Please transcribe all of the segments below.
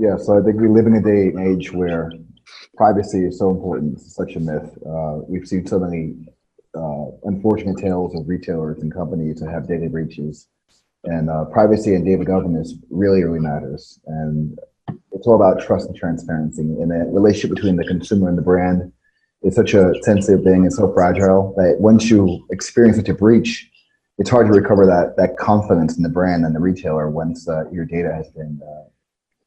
Yeah, so I think we live in a day and age where privacy is so important. It's such a myth. We've seen so many unfortunate tales of retailers and companies that have data breaches, and privacy and data governance really, really matters. And it's all about trust and transparency. And the relationship between the consumer and the brand is such a sensitive thing and so fragile that once you experience such a breach, it's hard to recover that confidence in the brand and the retailer once your data has been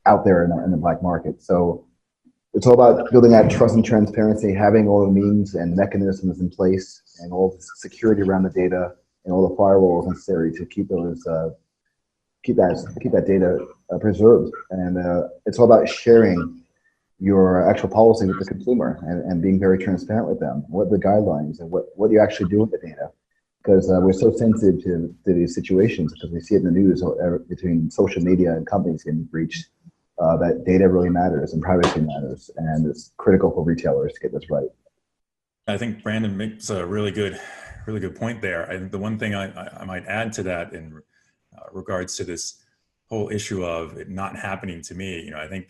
out there in the black market. So it's all about building that trust and transparency, having all the means and mechanisms in place, and all the security around the data and all the firewalls necessary to keep those keep that data preserved. And it's all about sharing your actual policy with the consumer and being very transparent with them. What are the guidelines and what do you actually do with the data? Because we're so sensitive to these situations because we see it in the news between social media and companies getting breached. That data really matters and privacy matters, and it's critical for retailers to get this right. I think Brandon makes a really good point there. I think the one thing I might add to that in regards to this whole issue of it not happening to me, I think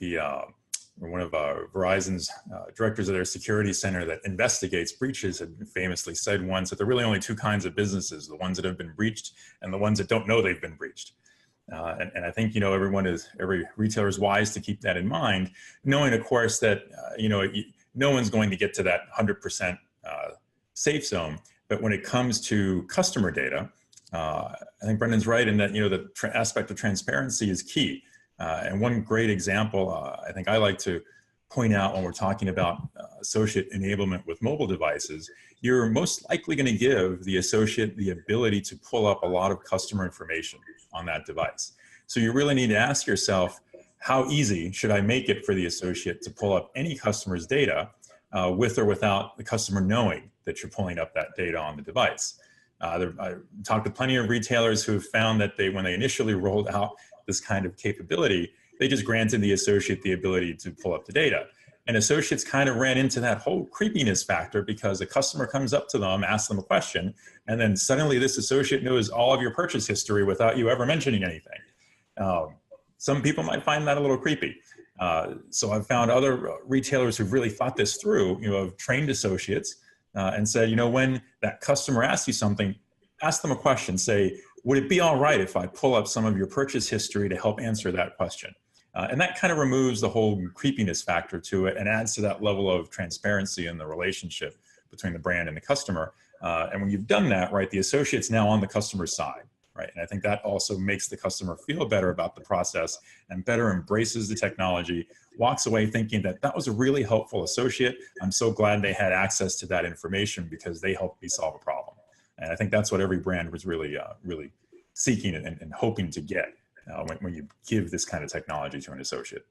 one of Verizon's directors of their security center that investigates breaches had famously said once that there are really only two kinds of businesses: the ones that have been breached and the ones that don't know they've been breached. And I think, every retailer is wise to keep that in mind, knowing, of course, that, no one's going to get to that 100% safe zone. But when it comes to customer data, I think Brendan's right in that, the aspect of transparency is key. And one great example I think I like to point out when we're talking about associate enablement with mobile devices, you're most likely going to give the associate the ability to pull up a lot of customer information on that device. So you really need to ask yourself, how easy should I make it for the associate to pull up any customer's data with or without the customer knowing that you're pulling up that data on the device? I talked to plenty of retailers who have found that when they initially rolled out this kind of capability, they just granted the associate the ability to pull up the data. And associates kind of ran into that whole creepiness factor because a customer comes up to them, asks them a question, and then suddenly this associate knows all of your purchase history without you ever mentioning anything. Some people might find that a little creepy. So I've found other retailers who've really thought this through, have trained associates and said, when that customer asks you something, ask them a question. Say, would it be all right if I pull up some of your purchase history to help answer that question? And that kind of removes the whole creepiness factor to it and adds to that level of transparency in the relationship between the brand and the customer. And when you've done that, right, the associate's now on the customer's side, right? And I think that also makes the customer feel better about the process and better embraces the technology, walks away thinking that was a really helpful associate. I'm so glad they had access to that information because they helped me solve a problem. And I think that's what every brand was really seeking and hoping to get when you give this kind of technology to an associate.